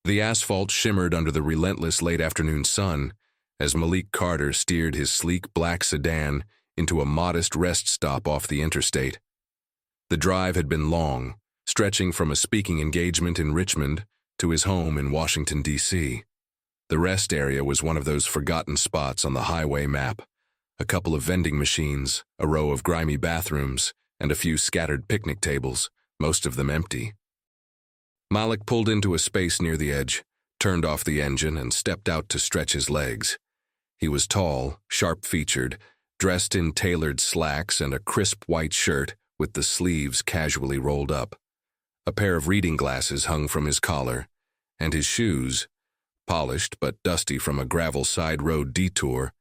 The asphalt shimmered under the relentless late-afternoon sun as Malik Carter steered his sleek black sedan into a modest rest stop off the interstate. The drive had been long, stretching from a speaking engagement in Richmond to his home in Washington, D.C. The rest area was one of those forgotten spots on the highway map. A couple of vending machines, a row of grimy bathrooms, and a few scattered picnic tables, most of them empty. Malik pulled into a space near the edge, turned off the engine, and stepped out to stretch his legs. He was tall, sharp-featured, dressed in tailored slacks and a crisp white shirt with the sleeves casually rolled up. A pair of reading glasses hung from his collar, and his shoes, polished but dusty from a gravel side road detour,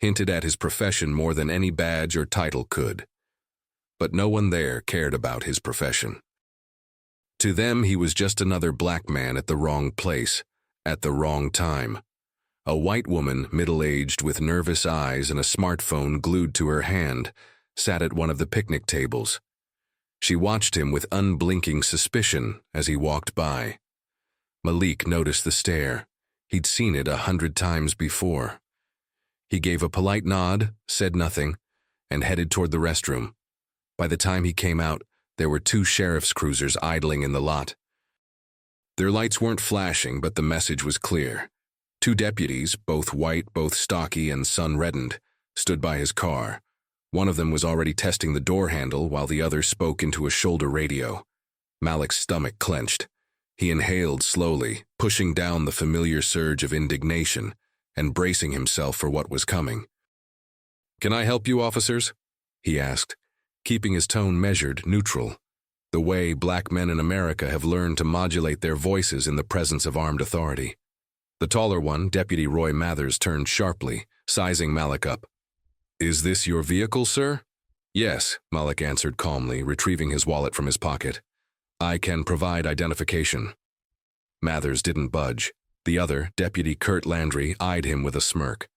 hinted at his profession more than any badge or title could. But no one there cared about his profession. To them, he was just another black man at the wrong place, at the wrong time. A white woman, middle-aged, with nervous eyes and a smartphone glued to her hand, sat at one of the picnic tables. She watched him with unblinking suspicion as he walked by. Malik noticed the stare. He'd seen it 100 times before. He gave a polite nod, said nothing, and headed toward the restroom. By the time he came out, there were 2 sheriff's cruisers idling in the lot. Their lights weren't flashing, but the message was clear. 2 deputies, both white, both stocky and sun-reddened, stood by his car. One of them was already testing the door handle while the other spoke into a shoulder radio. Malik's stomach clenched. He inhaled slowly, pushing down the familiar surge of indignation and bracing himself for what was coming. "Can I help you, officers?" he asked, keeping his tone measured, neutral, the way black men in America have learned to modulate their voices in the presence of armed authority. The taller one, Deputy Roy Mathers, turned sharply, sizing Malik up. "Is this your vehicle, sir?" "Yes," Malik answered calmly, retrieving his wallet from his pocket. "I can provide identification." Mathers didn't budge. The other, Deputy Kurt Landry, eyed him with a smirk.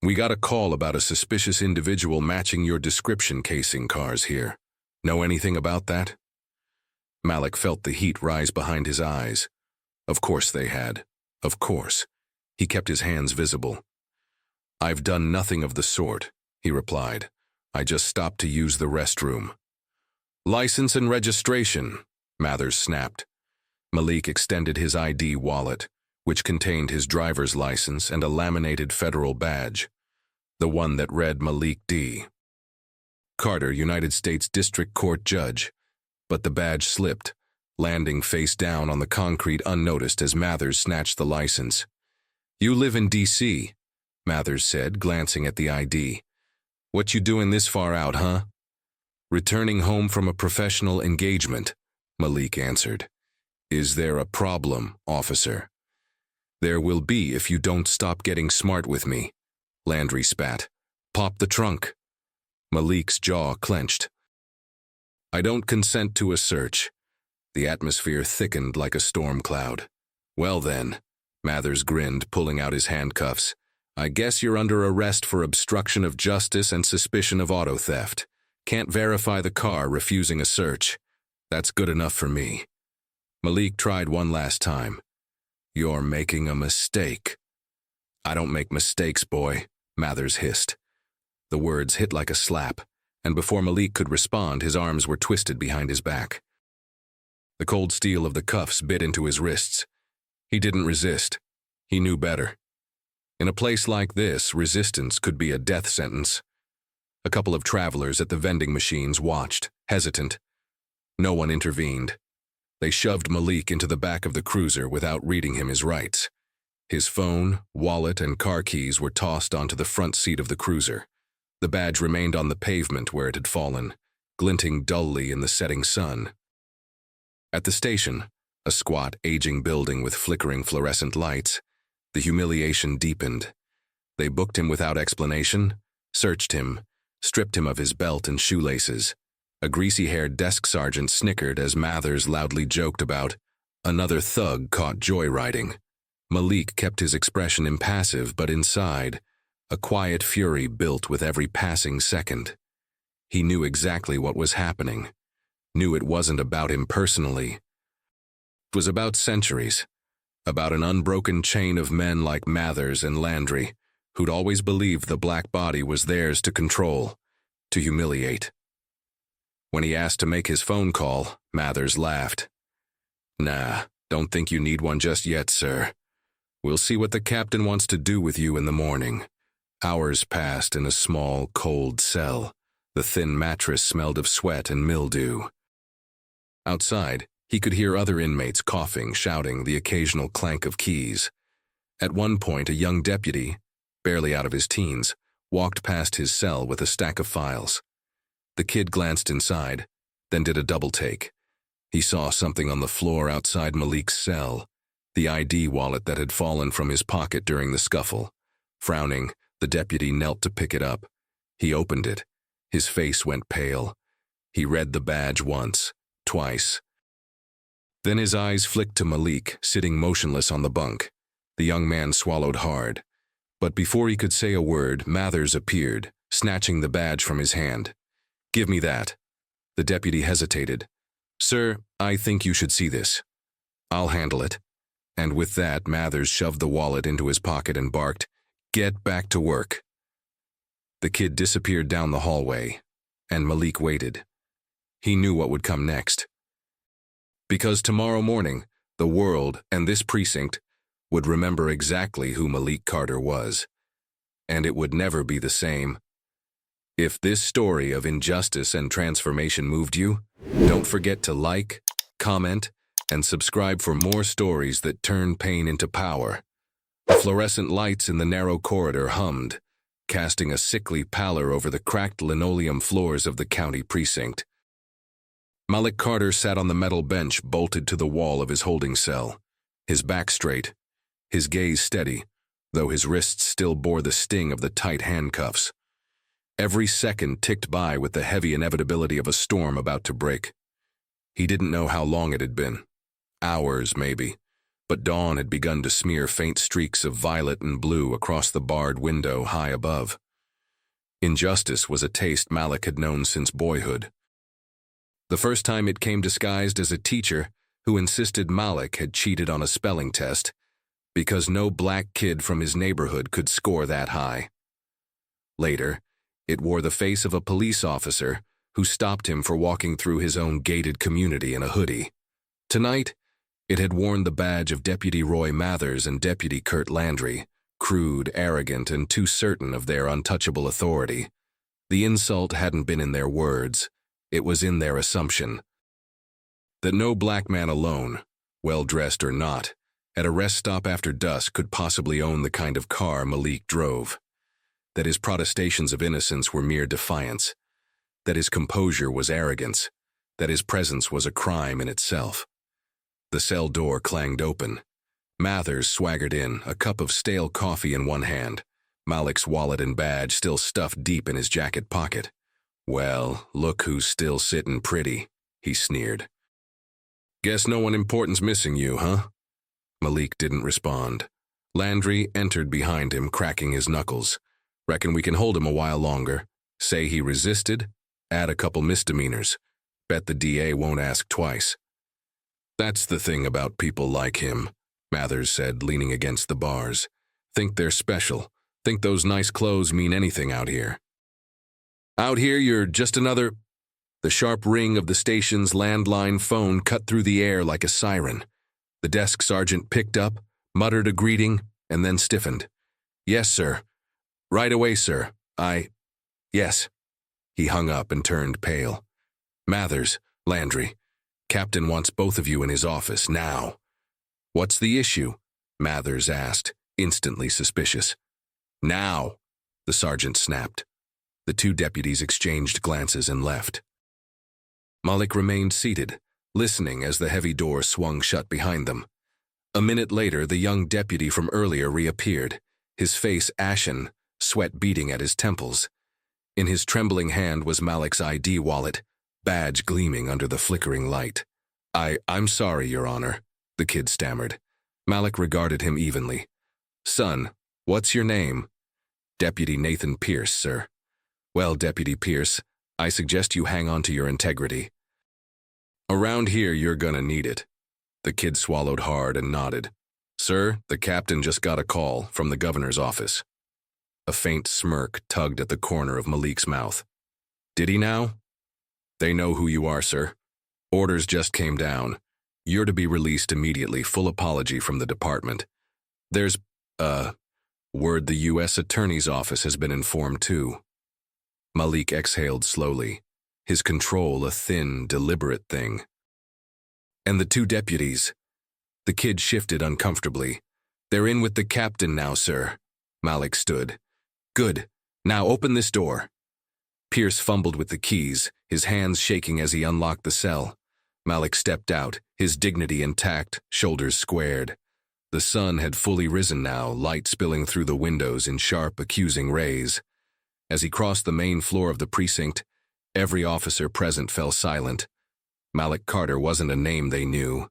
"We got a call about a suspicious individual matching your description casing cars here. Know anything about that?" Malik felt the heat rise behind his eyes. Of course they had. Of course. He kept his hands visible. "I've done nothing of the sort," he replied. "I just stopped to use the restroom." "License and registration," Mathers snapped. Malik extended his ID wallet, which contained his driver's license and a laminated federal badge, the one that read Malik D. Carter, United States District Court Judge, but the badge slipped, landing face down on the concrete unnoticed as Mathers snatched the license. "You live in D.C., Mathers said, glancing at the ID. "What you doing this far out, huh?" "Returning home from a professional engagement," Malik answered. "Is there a problem, officer?" "There will be if you don't stop getting smart with me," Landry spat. "Pop the trunk." Malik's jaw clenched. "I don't consent to a search." The atmosphere thickened like a storm cloud. "Well then," Mathers grinned, pulling out his handcuffs, "I guess you're under arrest for obstruction of justice and suspicion of auto theft. Can't verify the car, refusing a search. That's good enough for me." Malik tried one last time. "You're making a mistake." "I don't make mistakes, boy," Mathers hissed. The words hit like a slap, and before Malik could respond, his arms were twisted behind his back. The cold steel of the cuffs bit into his wrists. He didn't resist. He knew better. In a place like this, resistance could be a death sentence. A couple of travelers at the vending machines watched, hesitant. No one intervened. They shoved Malik into the back of the cruiser without reading him his rights. His phone, wallet, and car keys were tossed onto the front seat of the cruiser. The badge remained on the pavement where it had fallen, glinting dully in the setting sun. At the station, a squat, aging building with flickering fluorescent lights, the humiliation deepened. They booked him without explanation, searched him, stripped him of his belt and shoelaces. A greasy-haired desk sergeant snickered as Mathers loudly joked about another thug caught joyriding. Malik kept his expression impassive, but inside, a quiet fury built with every passing second. He knew exactly what was happening, knew it wasn't about him personally. It was about centuries, about an unbroken chain of men like Mathers and Landry, who'd always believed the black body was theirs to control, to humiliate. When he asked to make his phone call, Mathers laughed. "Nah, don't think you need one just yet, sir. We'll see what the captain wants to do with you in the morning." Hours passed in a small, cold cell. The thin mattress smelled of sweat and mildew. Outside, he could hear other inmates coughing, shouting, the occasional clank of keys. At one point, a young deputy, barely out of his teens, walked past his cell with a stack of files. The kid glanced inside, then did a double take. He saw something on the floor outside Malik's cell, the ID wallet that had fallen from his pocket during the scuffle. Frowning, the deputy knelt to pick it up. He opened it. His face went pale. He read the badge once, twice. Then his eyes flicked to Malik, sitting motionless on the bunk. The young man swallowed hard. But before he could say a word, Mathers appeared, snatching the badge from his hand. "Give me that." The deputy hesitated. "Sir, I think you should see this." "I'll handle it." And with that, Mathers shoved the wallet into his pocket and barked, "Get back to work." The kid disappeared down the hallway, and Malik waited. He knew what would come next. Because tomorrow morning, the world and this precinct would remember exactly who Malik Carter was. And it would never be the same. If this story of injustice and transformation moved you, don't forget to like, comment, and subscribe for more stories that turn pain into power. The fluorescent lights in the narrow corridor hummed, casting a sickly pallor over the cracked linoleum floors of the county precinct. Malik Carter sat on the metal bench bolted to the wall of his holding cell, his back straight, his gaze steady, though his wrists still bore the sting of the tight handcuffs. Every second ticked by with the heavy inevitability of a storm about to break. He didn't know how long it had been. Hours, maybe. But dawn had begun to smear faint streaks of violet and blue across the barred window high above. Injustice was a taste Malik had known since boyhood. The first time it came disguised as a teacher who insisted Malik had cheated on a spelling test because no black kid from his neighborhood could score that high. Later, it wore the face of a police officer who stopped him for walking through his own gated community in a hoodie. Tonight, it had worn the badge of Deputy Roy Mathers and Deputy Kurt Landry, crude, arrogant, and too certain of their untouchable authority. The insult hadn't been in their words. It was in their assumption. That no black man alone, well-dressed or not, at a rest stop after dusk could possibly own the kind of car Malik drove. That his protestations of innocence were mere defiance. That his composure was arrogance. That his presence was a crime in itself. The cell door clanged open. Mathers swaggered in, a cup of stale coffee in one hand, Malik's wallet and badge still stuffed deep in his jacket pocket. "Well, look who's still sitting pretty," he sneered. "Guess no one important's missing you, huh?" Malik didn't respond. Landry entered behind him, cracking his knuckles. "Reckon we can hold him a while longer. Say he resisted, add a couple misdemeanors. Bet the DA won't ask twice." "That's the thing about people like him," Mathers said, leaning against the bars. "Think they're special. Think those nice clothes mean anything out here. Out here, you're just another—" The sharp ring of the station's landline phone cut through the air like a siren. The desk sergeant picked up, muttered a greeting, and then stiffened. "Yes, sir. Right away, sir. Yes." He hung up and turned pale. "Mathers, Landry, Captain wants both of you in his office now." "What's the issue?" Mathers asked, instantly suspicious. "Now," the sergeant snapped. The two deputies exchanged glances and left. Malik remained seated, listening as the heavy door swung shut behind them. A minute later, the young deputy from earlier reappeared, his face ashen, sweat beading at his temples. In his trembling hand was Malik's ID wallet, badge gleaming under the flickering light. I'm sorry, Your Honor," the kid stammered. Malik regarded him evenly. "Son, what's your name?" "Deputy Nathan Pierce, sir." "Well, Deputy Pierce, I suggest you hang on to your integrity. Around here, you're gonna need it." The kid swallowed hard and nodded. "Sir, the captain just got a call from the governor's office." A faint smirk tugged at the corner of Malik's mouth. "Did he now?" "They know who you are, sir. Orders just came down. You're to be released immediately, full apology from the department. There's, word the U.S. Attorney's Office has been informed too." Malik exhaled slowly, his control a thin, deliberate thing. "And the two deputies?" The kid shifted uncomfortably. "They're in with the captain now, sir." Malik stood. "Good. Now open this door." Pierce fumbled with the keys, his hands shaking as he unlocked the cell. Malik stepped out, his dignity intact, shoulders squared. The sun had fully risen now, light spilling through the windows in sharp, accusing rays. As he crossed the main floor of the precinct, every officer present fell silent. Malik Carter wasn't a name they knew.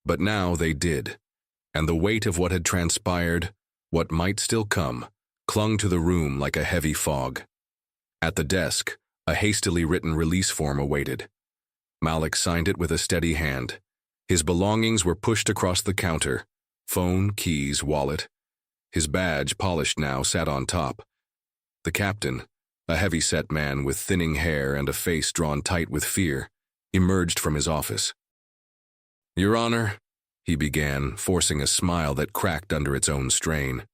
But now they did, and the weight of what had transpired, what might still come, clung to the room like a heavy fog. At the desk, a hastily written release form awaited. Malik signed it with a steady hand. His belongings were pushed across the counter, phone, keys, wallet. His badge, polished now, sat on top. The captain, a heavy-set man with thinning hair and a face drawn tight with fear, emerged from his office. "Your Honor," he began, forcing a smile that cracked under its own strain,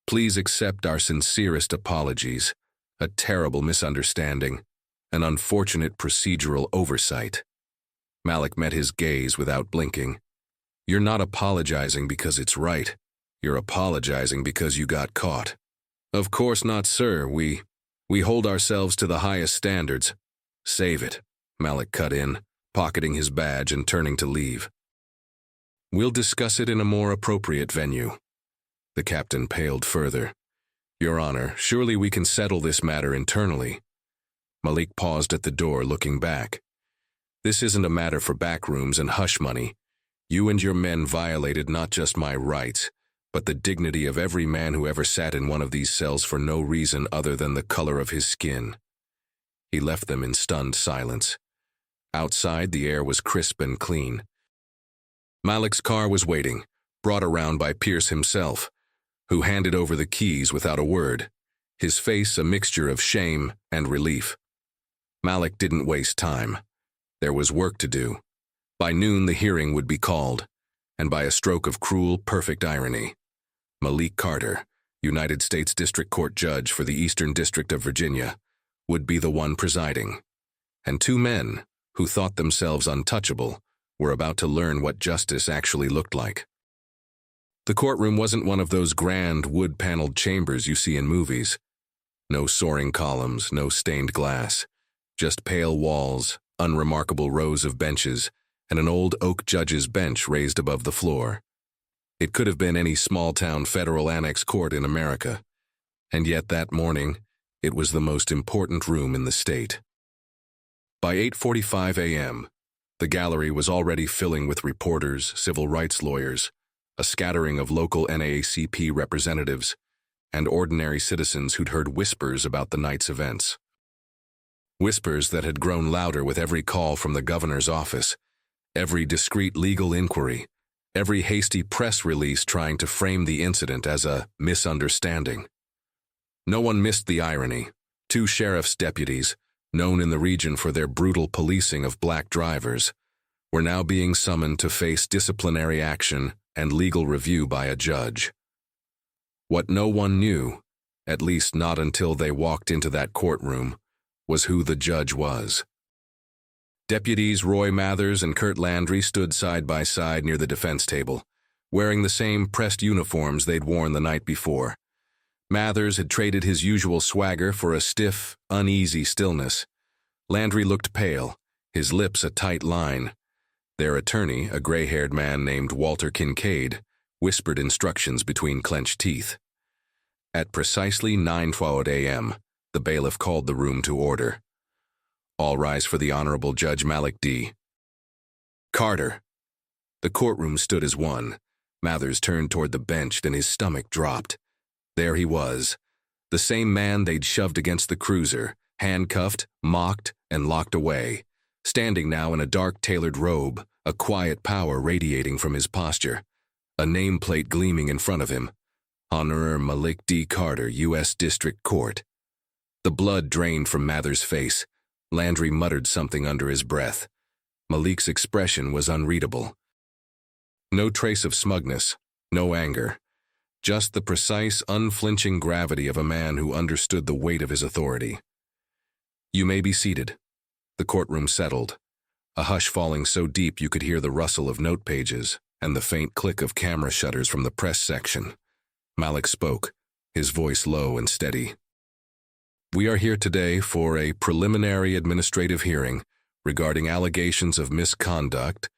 "please accept our sincerest apologies. A terrible misunderstanding, an unfortunate procedural oversight." Malik met his gaze without blinking. "You're not apologizing because it's right. You're apologizing because you got caught." "Of course not, sir. We hold ourselves to the highest standards." "Save it," Malik cut in, pocketing his badge and turning to leave. "We'll discuss it in a more appropriate venue." The captain paled further. "Your Honor, surely we can settle this matter internally." Malik paused at the door, looking back. "This isn't a matter for backrooms and hush money. You and your men violated not just my rights, but the dignity of every man who ever sat in one of these cells for no reason other than the color of his skin." He left them in stunned silence. Outside, the air was crisp and clean. Malik's car was waiting, brought around by Pierce himself, who handed over the keys without a word, his face a mixture of shame and relief. Malik didn't waste time. There was work to do. By noon the hearing would be called, and by a stroke of cruel, perfect irony, Malik Carter, United States District Court Judge for the Eastern District of Virginia, would be the one presiding. And two men, who thought themselves untouchable, were about to learn what justice actually looked like. The courtroom wasn't one of those grand, wood-paneled chambers you see in movies. No soaring columns, no stained glass, just pale walls, unremarkable rows of benches, and an old oak judge's bench raised above the floor. It could have been any small-town federal annex court in America, and yet that morning, it was the most important room in the state. By 8:45 a.m., the gallery was already filling with reporters, civil rights lawyers, a scattering of local NAACP representatives, and ordinary citizens who'd heard whispers about the night's events. Whispers that had grown louder with every call from the governor's office, every discreet legal inquiry, every hasty press release trying to frame the incident as a misunderstanding. No one missed the irony. Two sheriff's deputies, known in the region for their brutal policing of black drivers, were now being summoned to face disciplinary action and legal review by a judge. What no one knew, at least not until they walked into that courtroom, was who the judge was. Deputies Roy Mathers and Kurt Landry stood side by side near the defense table, wearing the same pressed uniforms they'd worn the night before. Mathers had traded his usual swagger for a stiff, uneasy stillness. Landry looked pale, his lips a tight line. Their attorney, a gray-haired man named Walter Kincaid, whispered instructions between clenched teeth. At precisely 9:12 a.m., the bailiff called the room to order. "All rise for the Honorable Judge Malik D. Carter." The courtroom stood as one. Mathers turned toward the bench, then his stomach dropped. There he was, the same man they'd shoved against the cruiser, handcuffed, mocked, and locked away, standing now in a dark tailored robe, a quiet power radiating from his posture. a nameplate gleaming in front of him. Honorer Malik D. Carter, U.S. District Court. The blood drained from Mather's face. Landry muttered something under his breath. Malik's expression was unreadable. No trace of smugness, no anger. Just the precise, unflinching gravity of a man who understood the weight of his authority. "You may be seated." The courtroom settled, a hush falling so deep you could hear the rustle of note pages and the faint click of camera shutters from the press section. Malik spoke, his voice low and steady. "We are here today for a preliminary administrative hearing regarding allegations of misconduct,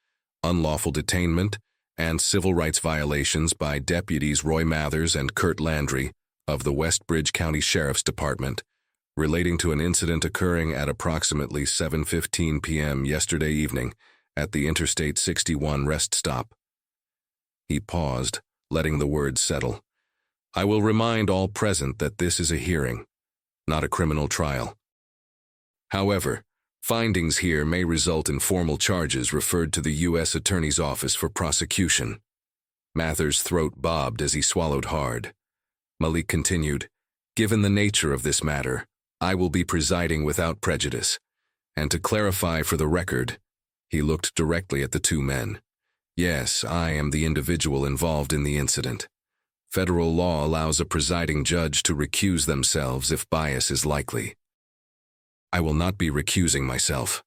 unlawful detainment, and civil rights violations by Deputies Roy Mathers and Kurt Landry of the Westbridge County Sheriff's Department relating to an incident occurring at approximately 7:15 p.m. yesterday evening at the Interstate 61 rest stop." He paused, letting the words settle. "I will remind all present that this is a hearing, not a criminal trial. However, findings here may result in formal charges referred to the U.S. Attorney's Office for prosecution." Mather's throat bobbed as he swallowed hard. Malik continued, "Given the nature of this matter, I will be presiding without prejudice. And to clarify for the record," he looked directly at the two men, "yes, I am the individual involved in the incident. Federal law allows a presiding judge to recuse themselves if bias is likely. I will not be recusing myself."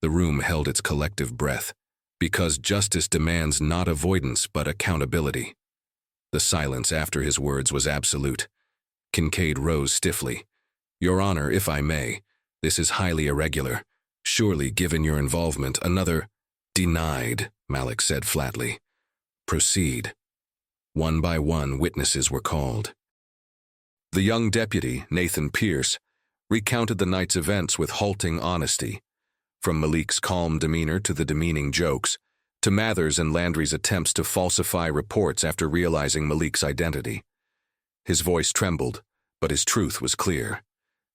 The room held its collective breath, because justice demands not avoidance but accountability. The silence after his words was absolute. Kincaid rose stiffly. "Your Honor, if I may, this is highly irregular. Surely, given your involvement, another—" "Denied," Malik said flatly. "Proceed." One by one, witnesses were called. The young deputy, Nathan Pierce, recounted the night's events with halting honesty, from Malik's calm demeanor to the demeaning jokes, to Mathers and Landry's attempts to falsify reports after realizing Malik's identity. His voice trembled, but his truth was clear.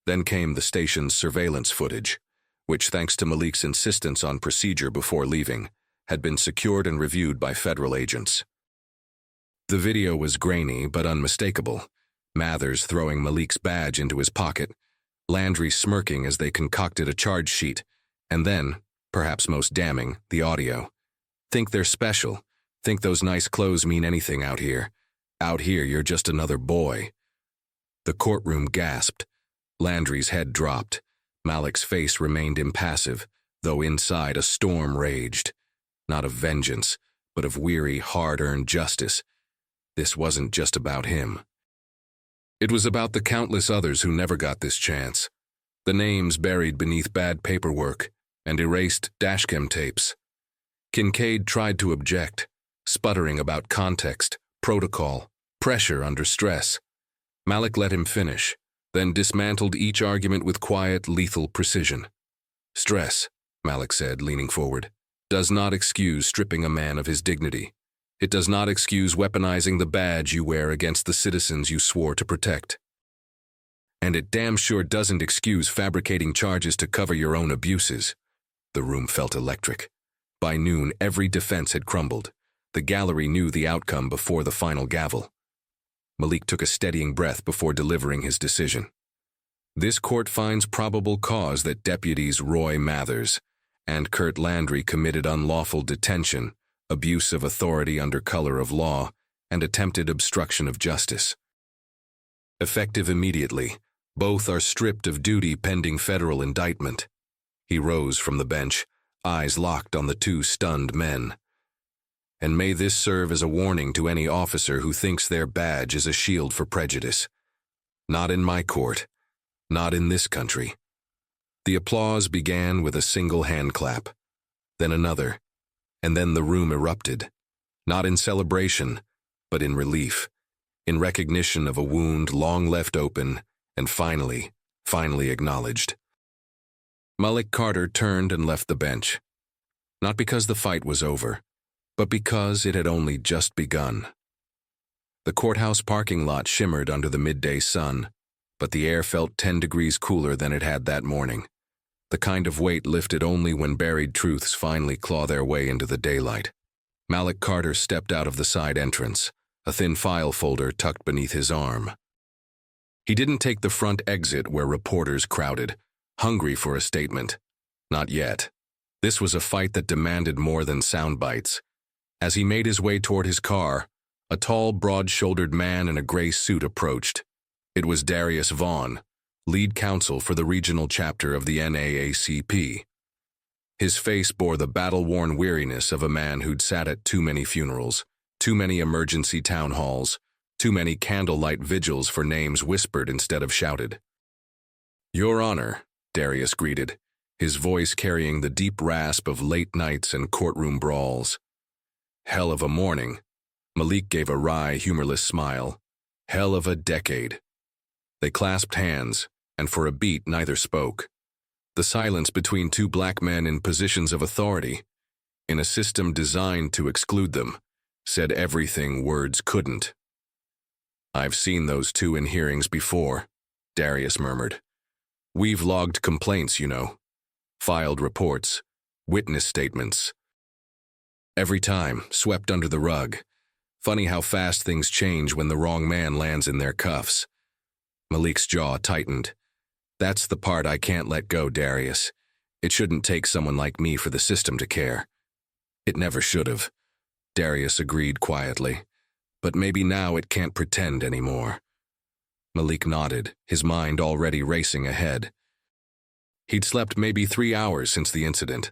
Then came the station's surveillance footage, which, thanks to Malik's insistence on procedure before leaving, had been secured and reviewed by federal agents. The video was grainy but unmistakable, Mathers throwing Malik's badge into his pocket, Landry smirking as they concocted a charge sheet, and then, perhaps most damning, the audio. "Think they're special. Think those nice clothes mean anything out here. Out here, you're just another boy." The courtroom gasped. Landry's head dropped. Malik's face remained impassive, though inside a storm raged. Not of vengeance, but of weary, hard-earned justice. This wasn't just about him. It was about the countless others who never got this chance. The names buried beneath bad paperwork and erased dashcam tapes. Kincaid tried to object, sputtering about context, protocol, pressure under stress. Malik let him finish, then dismantled each argument with quiet, lethal precision. "Stress," Malik said, leaning forward, "does not excuse stripping a man of his dignity. It does not excuse weaponizing the badge you wear against the citizens you swore to protect. And it damn sure doesn't excuse fabricating charges to cover your own abuses." The room felt electric. By noon, every defense had crumbled. The gallery knew the outcome before the final gavel. Malik took a steadying breath before delivering his decision. "This court finds probable cause that Deputies Roy Mathers and Kurt Landry committed unlawful detention, abuse of authority under color of law, and attempted obstruction of justice. Effective immediately, both are stripped of duty pending federal indictment." He rose from the bench, eyes locked on the two stunned men. "And may this serve as a warning to any officer who thinks their badge is a shield for prejudice. Not in my court, not in this country." The applause began with a single hand clap, then another, and then the room erupted, not in celebration, but in relief, in recognition of a wound long left open and finally acknowledged. Malik Carter turned and left the bench, not because the fight was over, but because it had only just begun. The courthouse parking lot shimmered under the midday sun, but the air felt 10 degrees cooler than it had that morning, the kind of weight lifted only when buried truths finally claw their way into the daylight. Malik Carter stepped out of the side entrance, a thin file folder tucked beneath his arm. He didn't take the front exit where reporters crowded, hungry for a statement. Not yet. This was a fight that demanded more than sound bites. As he made his way toward his car, a tall, broad-shouldered man in a gray suit approached. It was Darius Vaughn, lead counsel for the regional chapter of the NAACP. His face bore the battle-worn weariness of a man who'd sat at too many funerals, too many emergency town halls, too many candlelight vigils for names whispered instead of shouted. "Your Honor," Darius greeted, his voice carrying the deep rasp of late nights and courtroom brawls. "Hell of a morning." Malik gave a wry, humorless smile. "Hell of a decade." They clasped hands, and for a beat neither spoke. The silence between two black men in positions of authority, in a system designed to exclude them, said everything words couldn't. "I've seen those two in hearings before," Darius murmured. "We've logged complaints, you know. Filed reports, witness statements. Every time, swept under the rug. Funny how fast things change when the wrong man lands in their cuffs." Malik's jaw tightened. "That's the part I can't let go, Darius. It shouldn't take someone like me for the system to care." "It never should have," Darius agreed quietly. "But maybe now it can't pretend anymore." Malik nodded, his mind already racing ahead. He'd slept maybe 3 hours since the incident,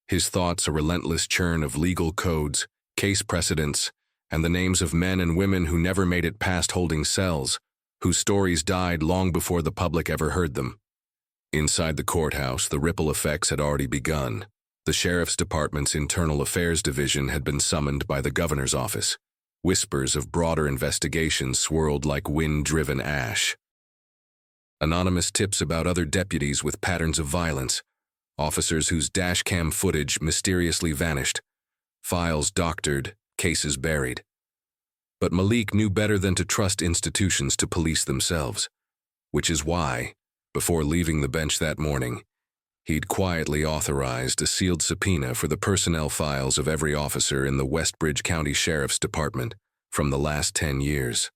his thoughts a relentless churn of legal codes, case precedents, and the names of men and women who never made it past holding cells, whose stories died long before the public ever heard them. Inside the courthouse, the ripple effects had already begun. The Sheriff's Department's Internal Affairs Division had been summoned by the governor's office. Whispers of broader investigations swirled like wind-driven ash. Anonymous tips about other deputies with patterns of violence, officers whose dashcam footage mysteriously vanished, files doctored, cases buried. But Malik knew better than to trust institutions to police themselves, which is why, before leaving the bench that morning, he'd quietly authorized a sealed subpoena for the personnel files of every officer in the Westbridge County Sheriff's Department from the last 10 years.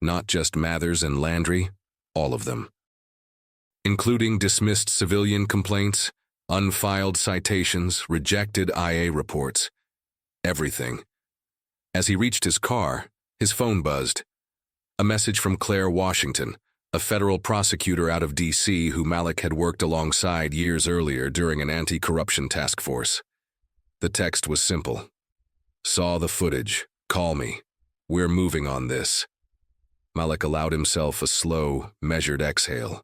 Not just Mathers and Landry, all of them. Including dismissed civilian complaints, unfiled citations, rejected IA reports. Everything. As he reached his car, his phone buzzed. A message from Claire Washington, a federal prosecutor out of D.C. who Malik had worked alongside years earlier during an anti-corruption task force. The text was simple. "Saw the footage. Call me. We're moving on this." Malik allowed himself a slow, measured exhale.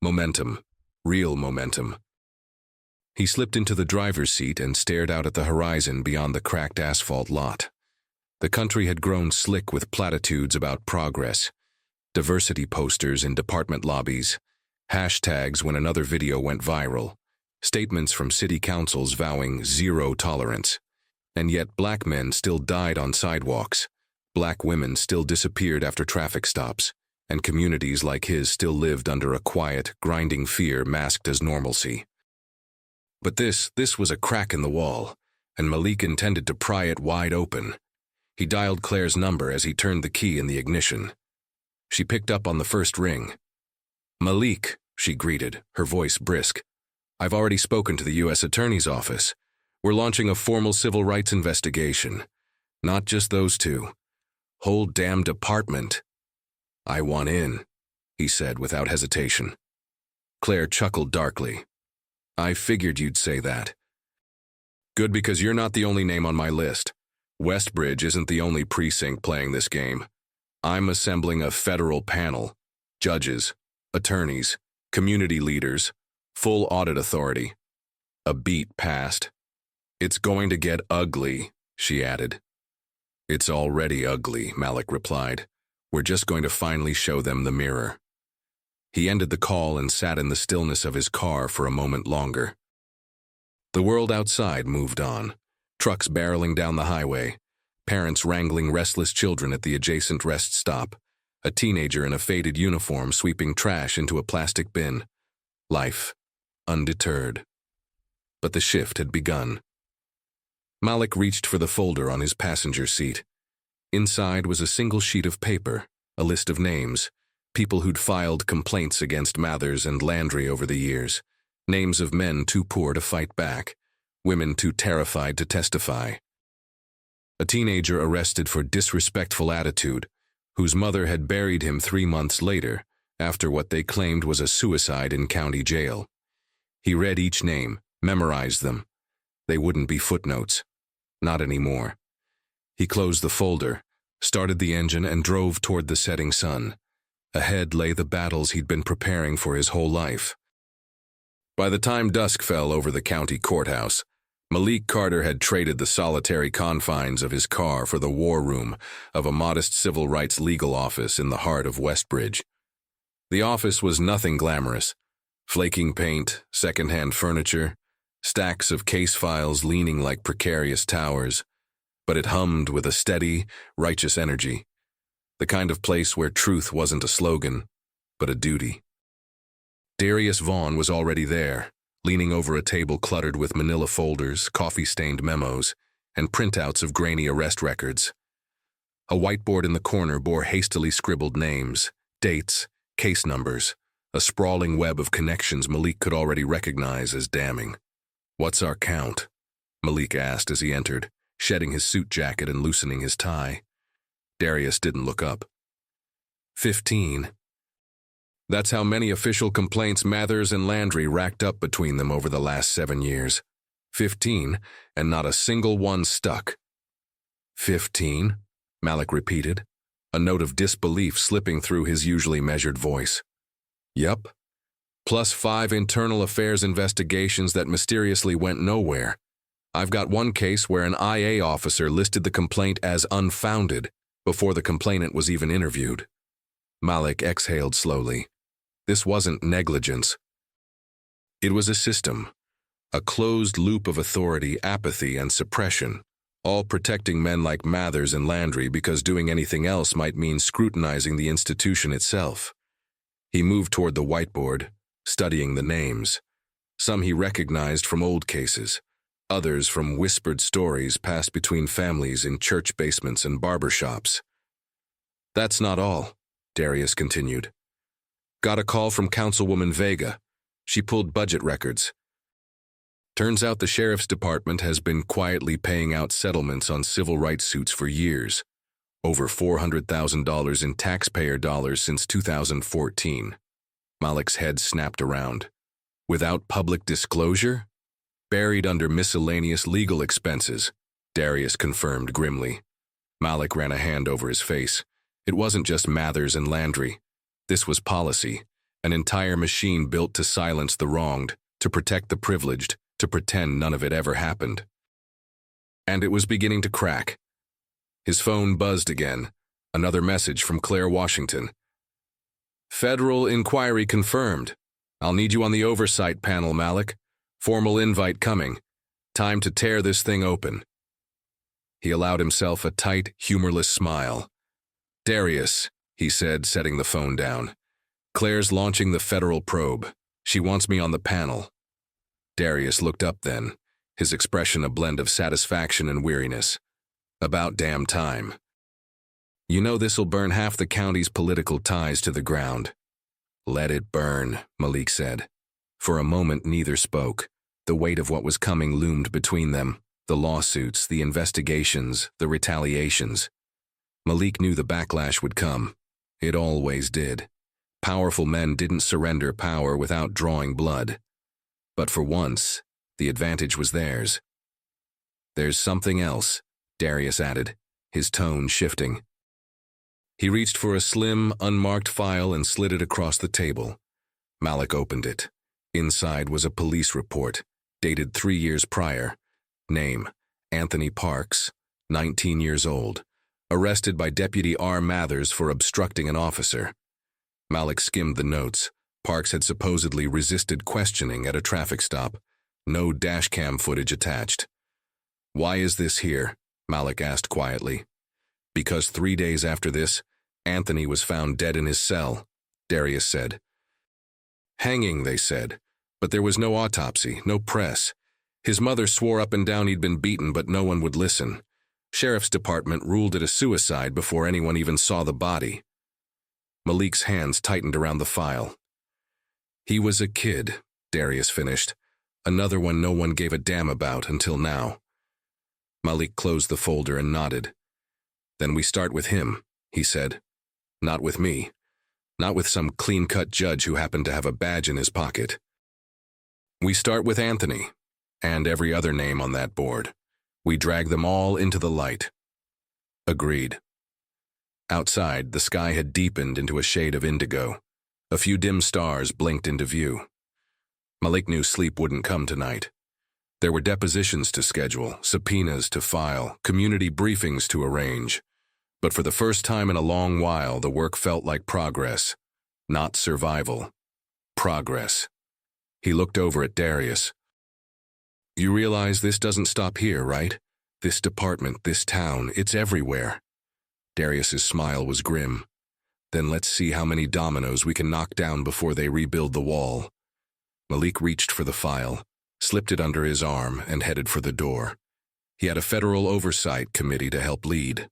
Momentum. Real momentum. He slipped into the driver's seat and stared out at the horizon beyond the cracked asphalt lot. The country had grown slick with platitudes about progress, diversity posters in department lobbies, hashtags when another video went viral, statements from city councils vowing zero tolerance. And yet black men still died on sidewalks, black women still disappeared after traffic stops, and communities like his still lived under a quiet, grinding fear masked as normalcy. But this was a crack in the wall, and Malik intended to pry it wide open. He dialed Claire's number as he turned the key in the ignition. She picked up on the first ring. "Malik," she greeted, her voice brisk. "I've already spoken to the U.S. Attorney's Office. We're launching a formal civil rights investigation. Not just those two. Whole damn department." "I want in," he said without hesitation. Claire chuckled darkly. "I figured you'd say that." "Good, because you're not the only name on my list. Westbridge isn't the only precinct playing this game. I'm assembling a federal panel. Judges, attorneys, community leaders, full audit authority." A beat passed. "It's going to get ugly," she added. "It's already ugly," Malik replied. "We're just going to finally show them the mirror." He ended the call and sat in the stillness of his car for a moment longer. The world outside moved on. Trucks barreling down the highway, parents wrangling restless children at the adjacent rest stop, a teenager in a faded uniform sweeping trash into a plastic bin. Life, undeterred. But the shift had begun. Malik reached for the folder on his passenger seat. Inside was a single sheet of paper, a list of names, people who'd filed complaints against Mathers and Landry over the years, names of men too poor to fight back, women too terrified to testify. A teenager arrested for disrespectful attitude, whose mother had buried him 3 months later, after what they claimed was a suicide in county jail. He read each name, memorized them. They wouldn't be footnotes. Not anymore. He closed the folder, started the engine, and drove toward the setting sun. Ahead lay the battles he'd been preparing for his whole life. By the time dusk fell over the county courthouse, Malik Carter had traded the solitary confines of his car for the war room of a modest civil rights legal office in the heart of Westbridge. The office was nothing glamorous. Flaking paint, second-hand furniture, stacks of case files leaning like precarious towers, but it hummed with a steady, righteous energy, the kind of place where truth wasn't a slogan, but a duty. Darius Vaughn was already there, leaning over a table cluttered with manila folders, coffee-stained memos, and printouts of grainy arrest records. A whiteboard in the corner bore hastily scribbled names, dates, case numbers, a sprawling web of connections Malik could already recognize as damning. "What's our count?" Malik asked as he entered, shedding his suit jacket and loosening his tie. Darius didn't look up. 15. That's how many official complaints Mathers and Landry racked up between them over the last 7 years. 15, and not a single one stuck. 15, Malik repeated, a note of disbelief slipping through his usually measured voice. Yup. Plus 5 internal affairs investigations that mysteriously went nowhere. I've got one case where an IA officer listed the complaint as unfounded before the complainant was even interviewed. Malik exhaled slowly. This wasn't negligence. It was a system, a closed loop of authority, apathy, and suppression, all protecting men like Mathers and Landry because doing anything else might mean scrutinizing the institution itself. He moved toward the whiteboard, studying the names. Some he recognized from old cases, others from whispered stories passed between families in church basements and barber shops. That's not all, Darius continued. Got a call from Councilwoman Vega. She pulled budget records. Turns out the sheriff's department has been quietly paying out settlements on civil rights suits for years. Over $400,000 in taxpayer dollars since 2014. Malik's head snapped around. Without public disclosure? Buried under miscellaneous legal expenses, Darius confirmed grimly. Malik ran a hand over his face. It wasn't just Mathers and Landry. This was policy, an entire machine built to silence the wronged, to protect the privileged, to pretend none of it ever happened. And it was beginning to crack. His phone buzzed again, another message from Claire Washington. Federal inquiry confirmed. I'll need you on the oversight panel, Malik. Formal invite coming. Time to tear this thing open. He allowed himself a tight, humorless smile. Darius, he said, setting the phone down. Claire's launching the federal probe. She wants me on the panel. Darius looked up then, his expression a blend of satisfaction and weariness. About damn time. You know this'll burn half the county's political ties to the ground. Let it burn, Malik said. For a moment neither spoke. The weight of what was coming loomed between them, the lawsuits, the investigations, the retaliations. Malik knew the backlash would come. It always did. Powerful men didn't surrender power without drawing blood. But for once, the advantage was theirs. There's something else, Darius added, his tone shifting. He reached for a slim, unmarked file and slid it across the table. Malik opened it. Inside was a police report, dated 3 years prior. Name, Anthony Parks, 19 years old. Arrested by Deputy R. Mathers for obstructing an officer. Malik skimmed the notes. Parks had supposedly resisted questioning at a traffic stop. No dashcam footage attached. Why is this here? Malik asked quietly. Because 3 days after this, Anthony was found dead in his cell, Darius said. Hanging, they said, but there was no autopsy, no press. His mother swore up and down he'd been beaten, but no one would listen. Sheriff's department ruled it a suicide before anyone even saw the body. Malik's hands tightened around the file. He was a kid, Darius finished. Another one no one gave a damn about until now. Malik closed the folder and nodded. Then we start with him, he said. Not with me. Not with some clean-cut judge who happened to have a badge in his pocket. We start with Anthony, and every other name on that board. We drag them all into the light. Agreed. Outside, the sky had deepened into a shade of indigo. A few dim stars blinked into view. Malik knew sleep wouldn't come tonight. There were depositions to schedule, subpoenas to file, community briefings to arrange. But for the first time in a long while, the work felt like progress, not survival. Progress. He looked over at Darius. You realize this doesn't stop here, right? This department, this town, it's everywhere. Darius's smile was grim. Then let's see how many dominoes we can knock down before they rebuild the wall. Malik reached for the file, slipped it under his arm, and headed for the door. He had a federal oversight committee to help lead,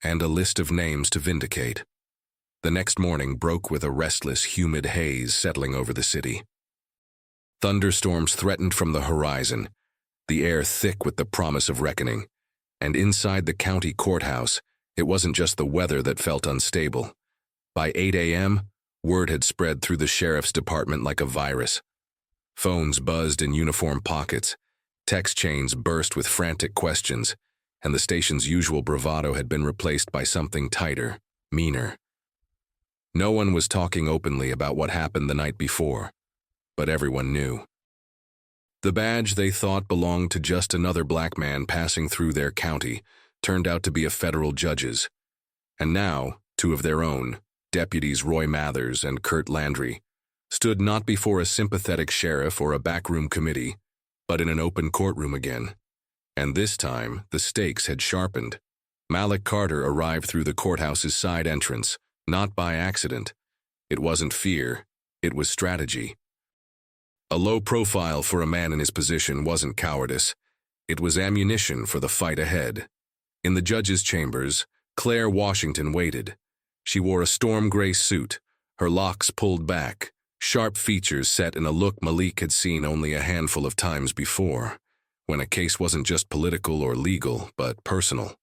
and a list of names to vindicate. The next morning broke with a restless, humid haze settling over the city. Thunderstorms threatened from the horizon, the air thick with the promise of reckoning. And inside the county courthouse, it wasn't just the weather that felt unstable. By 8 a.m., word had spread through the sheriff's department like a virus. Phones buzzed in uniform pockets, text chains burst with frantic questions, and the station's usual bravado had been replaced by something tighter, meaner. No one was talking openly about what happened the night before, but everyone knew. The badge they thought belonged to just another black man passing through their county turned out to be a federal judge's. And now, two of their own, Deputies Roy Mathers and Kurt Landry, stood not before a sympathetic sheriff or a backroom committee, but in an open courtroom again. And this time, the stakes had sharpened. Malik Carter arrived through the courthouse's side entrance, not by accident. It wasn't fear, it was strategy. A low profile for a man in his position wasn't cowardice. It was ammunition for the fight ahead. In the judge's chambers, Claire Washington waited. She wore a storm gray suit, her locks pulled back, sharp features set in a look Malik had seen only a handful of times before, when a case wasn't just political or legal, but personal.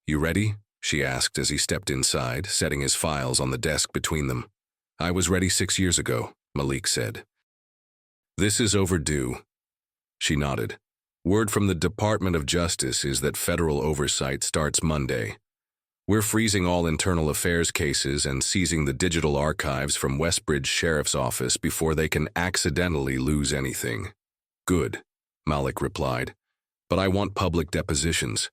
You ready? She asked as he stepped inside, setting his files on the desk between them. I was ready 6 years ago, Malik said. This is overdue. She nodded. Word from the Department of Justice is that federal oversight starts Monday. We're freezing all internal affairs cases and seizing the digital archives from Westbridge Sheriff's Office before they can accidentally lose anything. Good, Malik replied. But I want public depositions.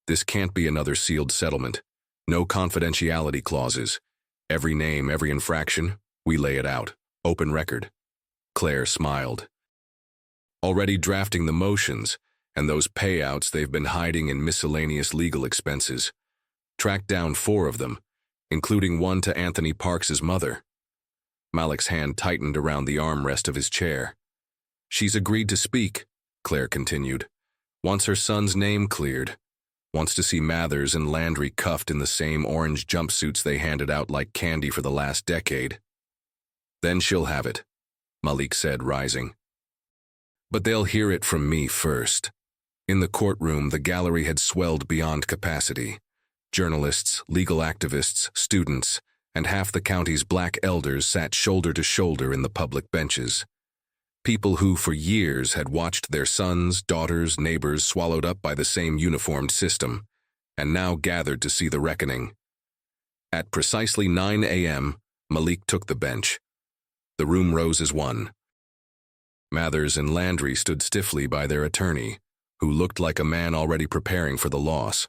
This can't be another sealed settlement. No confidentiality clauses. Every name, every infraction, we lay it out. Open record. Claire smiled. Already drafting the motions, and those payouts they've been hiding in miscellaneous legal expenses. Tracked down 4 of them, including one to Anthony Parks's mother. Malik's hand tightened around the armrest of his chair. She's agreed to speak, Claire continued. Wants her son's name cleared. Wants to see Mathers and Landry cuffed in the same orange jumpsuits they handed out like candy for the last decade. Then she'll have it, Malik said, rising. But they'll hear it from me first. In the courtroom, the gallery had swelled beyond capacity. Journalists, legal activists, students, and half the county's black elders sat shoulder to shoulder in the public benches. People who, for years, had watched their sons, daughters, neighbors swallowed up by the same uniformed system, and now gathered to see the reckoning. At precisely 9 a.m., Malik took the bench. The room rose as one. Mathers and Landry stood stiffly by their attorney, who looked like a man already preparing for the loss.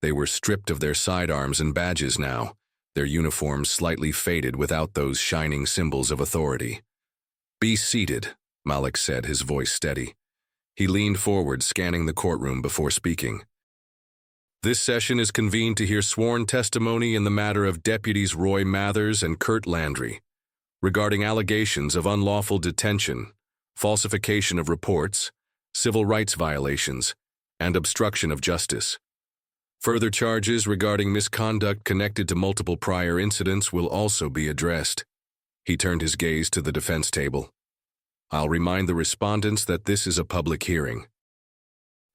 They were stripped of their sidearms and badges now, their uniforms slightly faded without those shining symbols of authority. Be seated, Malik said, his voice steady. He leaned forward, scanning the courtroom before speaking. This session is convened to hear sworn testimony in the matter of Deputies Roy Mathers and Kurt Landry, regarding allegations of unlawful detention, falsification of reports, civil rights violations, and obstruction of justice. Further charges regarding misconduct connected to multiple prior incidents will also be addressed. He turned his gaze to the defense table. I'll remind the respondents that this is a public hearing.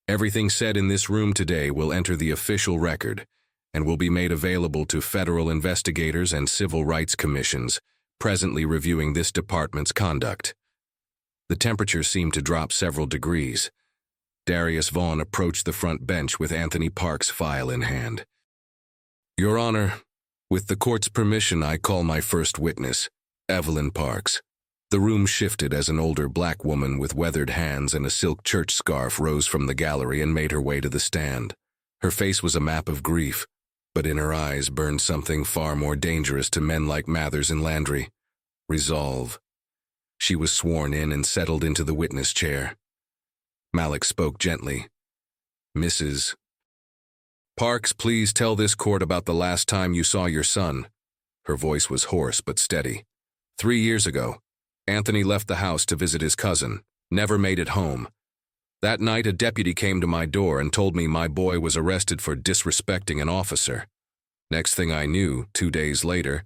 Everything said in this room today will enter the official record and will be made available to federal investigators and civil rights commissions presently reviewing this department's conduct. The temperature seemed to drop several degrees. Darius Vaughn approached the front bench with Anthony Parks' file in hand. Your Honor, with the court's permission, I call my first witness, Evelyn Parks. The room shifted as an older black woman with weathered hands and a silk church scarf rose from the gallery and made her way to the stand. Her face was a map of grief, but in her eyes burned something far more dangerous to men like Mathers and Landry: resolve. She was sworn in and settled into the witness chair. Malik spoke gently. Mrs. Parks, please tell this court about the last time you saw your son. Her voice was hoarse but steady. 3 years ago, Anthony left the house to visit his cousin, never made it home. That night, a deputy came to my door and told me my boy was arrested for disrespecting an officer. Next thing I knew, 2 days later,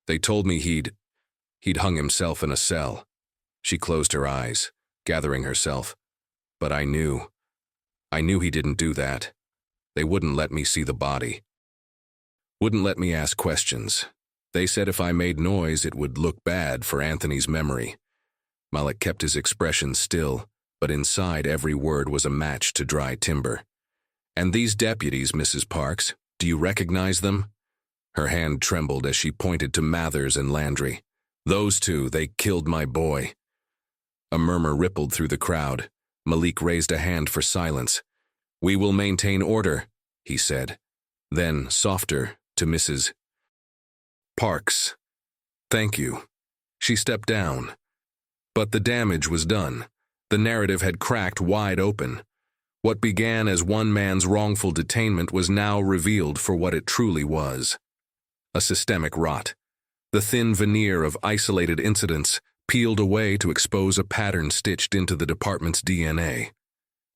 they told me he'd hung himself in a cell. She closed her eyes, gathering herself. But I knew he didn't do that. They wouldn't let me see the body. Wouldn't let me ask questions. They said if I made noise, it would look bad for Anthony's memory. Malik kept his expression still, but inside every word was a match to dry timber. And these deputies, Mrs. Parks, do you recognize them? Her hand trembled as she pointed to Mathers and Landry. Those two, they killed my boy. A murmur rippled through the crowd. Malik raised a hand for silence. We will maintain order, he said. Then, softer, to Mrs. Parks. Thank you. She stepped down. But the damage was done. The narrative had cracked wide open. What began as one man's wrongful detainment was now revealed for what it truly was. A systemic rot. The thin veneer of isolated incidents peeled away to expose a pattern stitched into the department's DNA.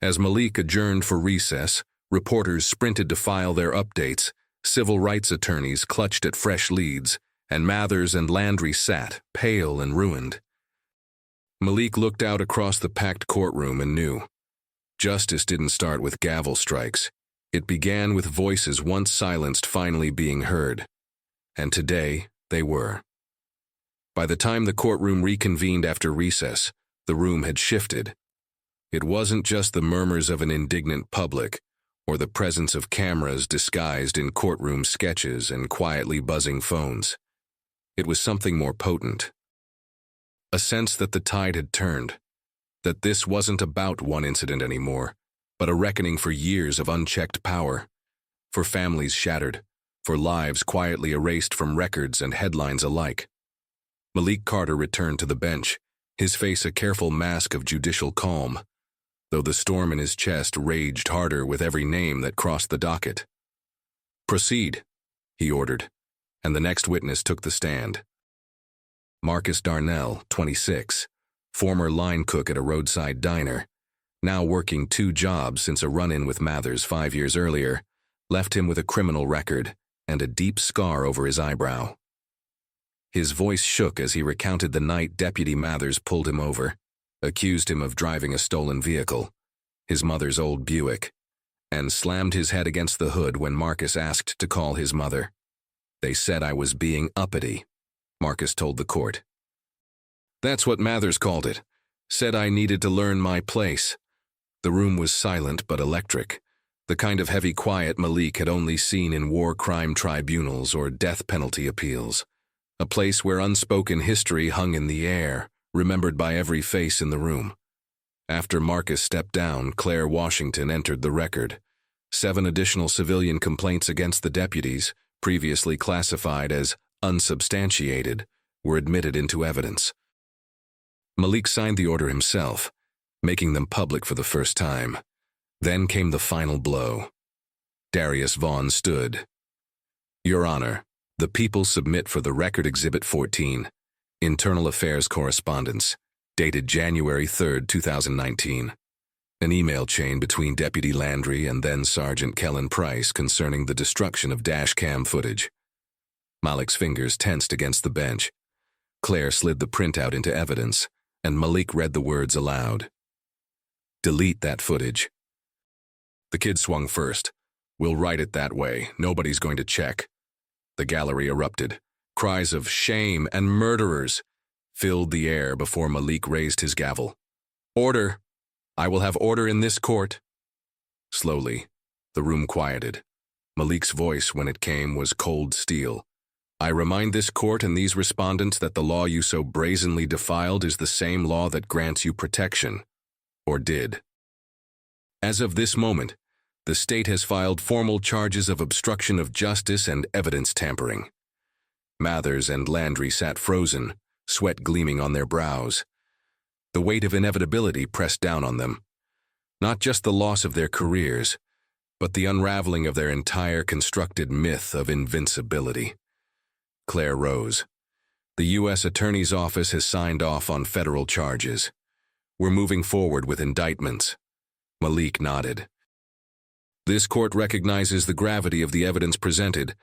As Malik adjourned for recess, reporters sprinted to file their updates, civil rights attorneys clutched at fresh leads, and Mathers and Landry sat, pale and ruined. Malik looked out across the packed courtroom and knew. Justice didn't start with gavel strikes. It began with voices once silenced finally being heard. And today, they were. By the time the courtroom reconvened after recess, the room had shifted. It wasn't just the murmurs of an indignant public, or the presence of cameras disguised in courtroom sketches and quietly buzzing phones. It was something more potent. A sense that the tide had turned, that this wasn't about one incident anymore, but a reckoning for years of unchecked power, for families shattered, for lives quietly erased from records and headlines alike. Malik Carter returned to the bench, his face a careful mask of judicial calm, though the storm in his chest raged harder with every name that crossed the docket. Proceed, he ordered, and the next witness took the stand. Marcus Darnell, 26, former line cook at a roadside diner, now working 2 jobs since a run-in with Mathers 5 years earlier, left him with a criminal record and a deep scar over his eyebrow. His voice shook as he recounted the night Deputy Mathers pulled him over, accused him of driving a stolen vehicle, his mother's old Buick, and slammed his head against the hood when Marcus asked to call his mother. They said I was being uppity, Marcus told the court. That's what Mathers called it. Said I needed to learn my place. The room was silent but electric, the kind of heavy quiet Malik had only seen in war crime tribunals or death penalty appeals. A place where unspoken history hung in the air, remembered by every face in the room. After Marcus stepped down, Claire Washington entered the record. 7 additional civilian complaints against the deputies, previously classified as unsubstantiated, were admitted into evidence. Malik signed the order himself, making them public for the first time. Then came the final blow. Darius Vaughn stood. Your Honor, the people submit for the Record Exhibit 14, Internal Affairs Correspondence, dated January 3, 2019. An email chain between Deputy Landry and then Sergeant Kellen Price concerning the destruction of dashcam footage. Malik's fingers tensed against the bench. Claire slid the printout into evidence, and Malik read the words aloud. Delete that footage. The kid swung first. We'll write it that way. Nobody's going to check. The gallery erupted. Cries of shame and murderers filled the air before Malik raised his gavel. Order! I will have order in this court. Slowly, the room quieted. Malik's voice, when it came, was cold steel. I remind this court and these respondents that the law you so brazenly defiled is the same law that grants you protection. Or did. As of this moment, the state has filed formal charges of obstruction of justice and evidence tampering. Mathers and Landry sat frozen, sweat gleaming on their brows. The weight of inevitability pressed down on them. Not just the loss of their careers, but the unraveling of their entire constructed myth of invincibility. Claire rose. The U.S. Attorney's Office has signed off on federal charges. We're moving forward with indictments. Malik nodded. This court recognizes the gravity of the evidence presented,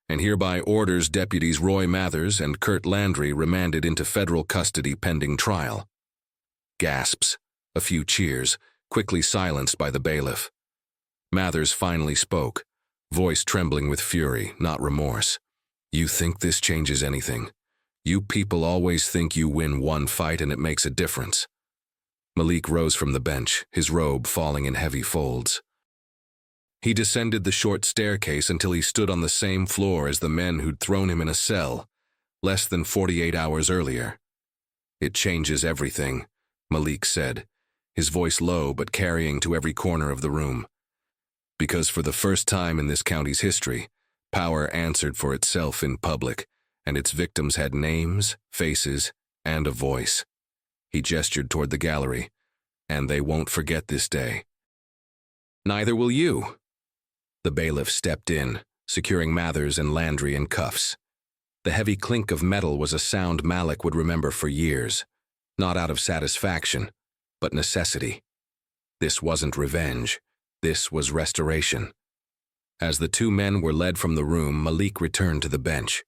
and hereby orders Deputies Roy Mathers and Kurt Landry remanded into federal custody pending trial. Gasps, a few cheers, quickly silenced by the bailiff. Mathers finally spoke, voice trembling with fury, not remorse. You think this changes anything? You people always think you win one fight and it makes a difference. Malik rose from the bench, his robe falling in heavy folds. He descended the short staircase until he stood on the same floor as the men who'd thrown him in a cell, less than 48 hours earlier. It changes everything, Malik said, his voice low but carrying to every corner of the room. Because for the first time in this county's history, power answered for itself in public, and its victims had names, faces, and a voice. He gestured toward the gallery, and they won't forget this day. Neither will you. The bailiff stepped in, securing Mathers and Landry in cuffs. The heavy clink of metal was a sound Malik would remember for years, not out of satisfaction, but necessity. This wasn't revenge. This was restoration. As the two men were led from the room, Malik returned to the bench.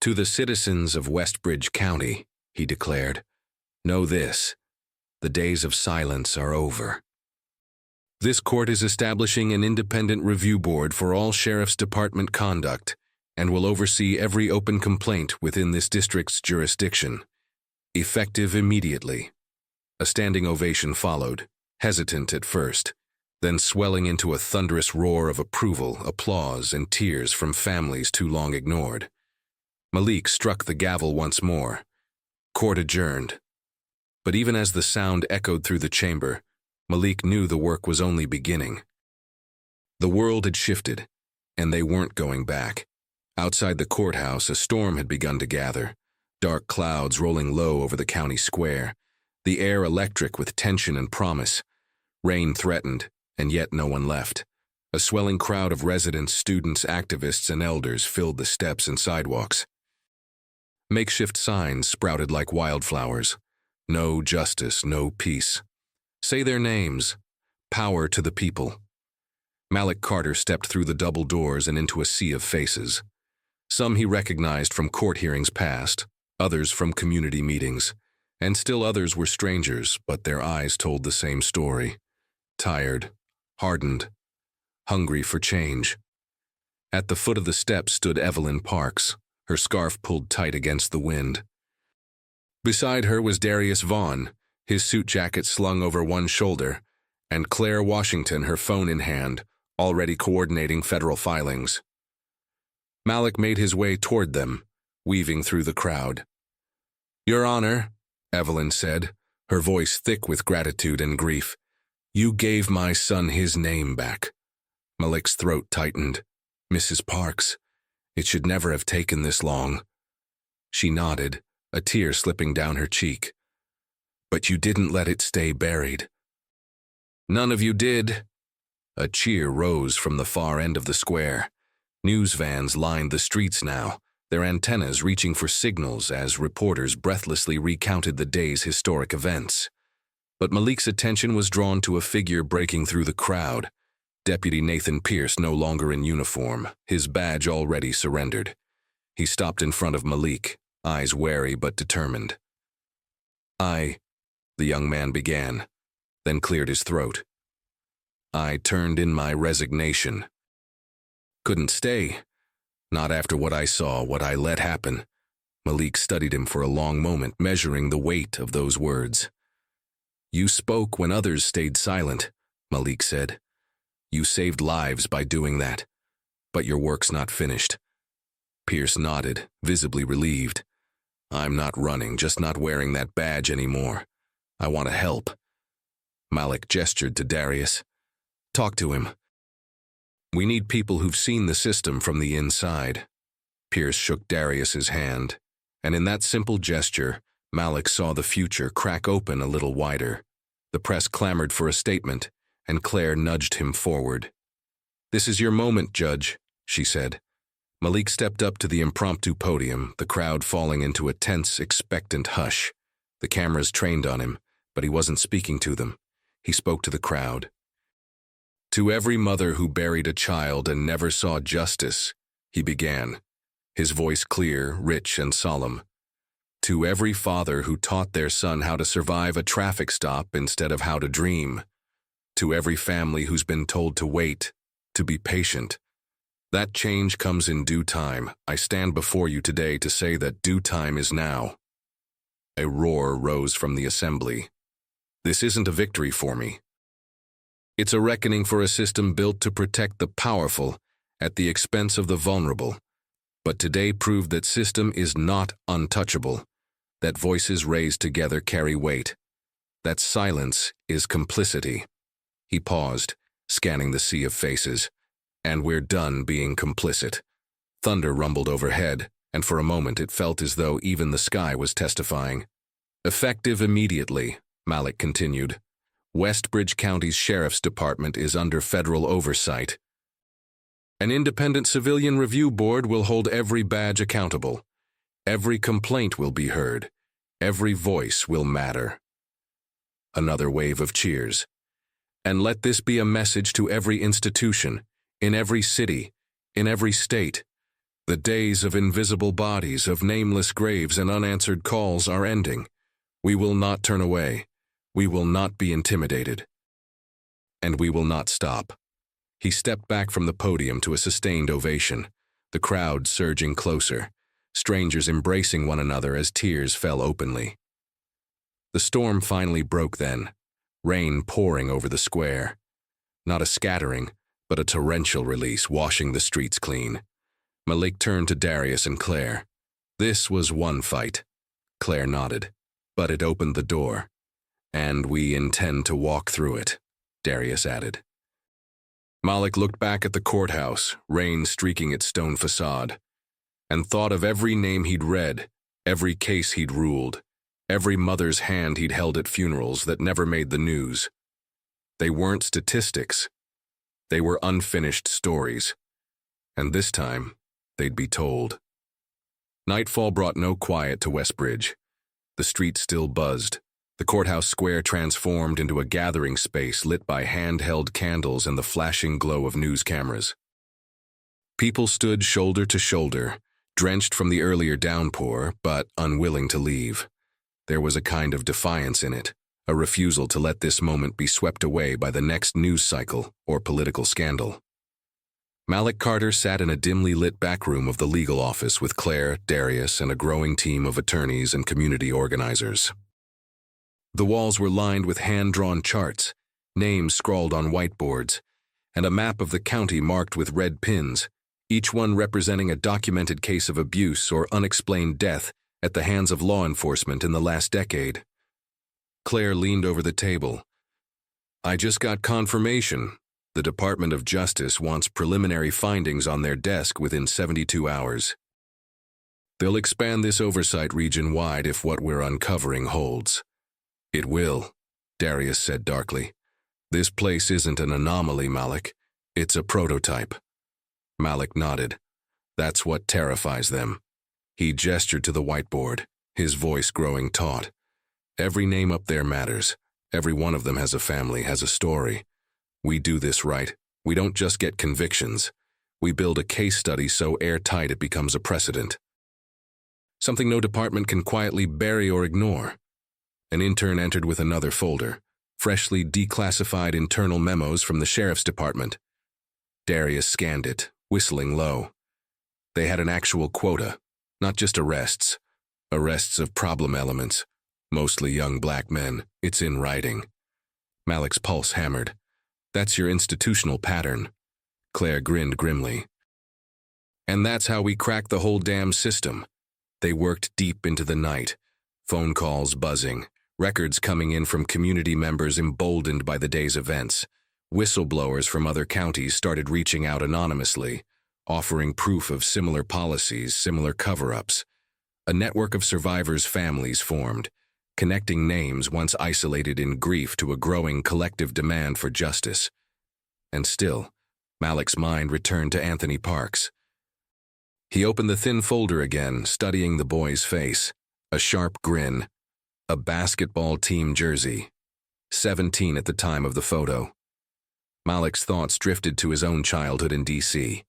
To the citizens of Westbridge County, he declared, know this, the days of silence are over. This court is establishing an independent review board for all Sheriff's Department conduct and will oversee every open complaint within this district's jurisdiction. Effective immediately. A standing ovation followed, hesitant at first, then swelling into a thunderous roar of approval, applause, and tears from families too long ignored. Malik struck the gavel once more. Court adjourned. But even as the sound echoed through the chamber, Malik knew the work was only beginning. The world had shifted, and they weren't going back. Outside the courthouse, a storm had begun to gather, dark clouds rolling low over the county square, the air electric with tension and promise. Rain threatened, and yet no one left. A swelling crowd of residents, students, activists, and elders filled the steps and sidewalks. Makeshift signs sprouted like wildflowers. No justice, no peace. Say their names. Power to the people. Malik Carter stepped through the double doors and into a sea of faces. Some he recognized from court hearings past, others from community meetings, and still others were strangers, but their eyes told the same story. Tired, hardened, hungry for change. At the foot of the steps stood Evelyn Parks, her scarf pulled tight against the wind. Beside her was Darius Vaughn, his suit jacket slung over one shoulder, and Claire Washington, her phone in hand, already coordinating federal filings. Malik made his way toward them, weaving through the crowd. Your Honor, Evelyn said, her voice thick with gratitude and grief, you gave my son his name back. Malik's throat tightened. Mrs. Parks, it should never have taken this long. She nodded, a tear slipping down her cheek. But you didn't let it stay buried. None of you did. A cheer rose from the far end of the square. News vans lined the streets now, their antennas reaching for signals as reporters breathlessly recounted the day's historic events. But Malik's attention was drawn to a figure breaking through the crowd. Deputy Nathan Pierce, no longer in uniform, his badge already surrendered. He stopped in front of Malik, eyes wary but determined. The young man began, then cleared his throat. I turned in my resignation. Couldn't stay. Not after what I saw, what I let happen. Malik studied him for a long moment, measuring the weight of those words. You spoke when others stayed silent, Malik said. You saved lives by doing that. But your work's not finished. Pierce nodded, visibly relieved. I'm not running, just not wearing that badge anymore. I want to help. Malik gestured to Darius. Talk to him. We need people who've seen the system from the inside. Pierce shook Darius's hand, and in that simple gesture, Malik saw the future crack open a little wider. The press clamored for a statement, and Claire nudged him forward. This is your moment, Judge, she said. Malik stepped up to the impromptu podium, the crowd falling into a tense, expectant hush. The cameras trained on him, but he wasn't speaking to them. He spoke to the crowd. To every mother who buried a child and never saw justice, he began, his voice clear, rich, and solemn. To every father who taught their son how to survive a traffic stop instead of how to dream. To every family who's been told to wait, to be patient. That change comes in due time. I stand before you today to say that due time is now. A roar rose from the assembly. This isn't a victory for me. It's a reckoning for a system built to protect the powerful at the expense of the vulnerable. But today proved that system is not untouchable, that voices raised together carry weight, that silence is complicity. He paused, scanning the sea of faces. And we're done being complicit. Thunder rumbled overhead, and for a moment it felt as though even the sky was testifying. Effective immediately, Malik continued. Westbridge County's Sheriff's Department is under federal oversight. An independent civilian review board will hold every badge accountable. Every complaint will be heard. Every voice will matter. Another wave of cheers. And let this be a message to every institution, in every city, in every state. The days of invisible bodies, of nameless graves and unanswered calls are ending. We will not turn away. We will not be intimidated. And we will not stop. He stepped back from the podium to a sustained ovation, the crowd surging closer, strangers embracing one another as tears fell openly. The storm finally broke then, rain pouring over the square. Not a scattering, but a torrential release washing the streets clean. Malik turned to Darius and Claire. This was one fight. Claire nodded, but it opened the door. And we intend to walk through it, Darius added. Malik looked back at the courthouse, rain streaking its stone facade, and thought of every name he'd read, every case he'd ruled, every mother's hand he'd held at funerals that never made the news. They weren't statistics. They were unfinished stories, and this time, they'd be told. Nightfall brought no quiet to Westbridge. The street still buzzed, the courthouse square transformed into a gathering space lit by handheld candles and the flashing glow of news cameras. People stood shoulder to shoulder, drenched from the earlier downpour, but unwilling to leave. There was a kind of defiance in it, a refusal to let this moment be swept away by the next news cycle or political scandal. Malik Carter sat in a dimly lit back room of the legal office with Claire, Darius, and a growing team of attorneys and community organizers. The walls were lined with hand-drawn charts, names scrawled on whiteboards, and a map of the county marked with red pins, each one representing a documented case of abuse or unexplained death at the hands of law enforcement in the last decade. Claire leaned over the table. I just got confirmation. The Department of Justice wants preliminary findings on their desk within 72 hours. They'll expand this oversight region-wide if what we're uncovering holds. It will, Darius said darkly. This place isn't an anomaly, Malik. It's a prototype. Malik nodded. That's what terrifies them. He gestured to the whiteboard, his voice growing taut. Every name up there matters. Every one of them has a family, has a story. We do this right. We don't just get convictions. We build a case study so airtight it becomes a precedent. Something no department can quietly bury or ignore. An intern entered with another folder, freshly declassified internal memos from the sheriff's department. Darius scanned it, whistling low. They had an actual quota, not just arrests. Arrests of problem elements, mostly young black men. It's in writing. Malik's pulse hammered. That's your institutional pattern. Claire grinned grimly. And that's how we cracked the whole damn system. They worked deep into the night, phone calls buzzing, records coming in from community members emboldened by the day's events. Whistleblowers from other counties started reaching out anonymously, offering proof of similar policies, similar cover-ups. A network of survivors' families formed, connecting names once isolated in grief to a growing collective demand for justice. And still, Malik's mind returned to Anthony Parks. He opened the thin folder again, studying the boy's face. A sharp grin. A basketball team jersey. 17 at the time of the photo. Malik's thoughts drifted to his own childhood in D.C.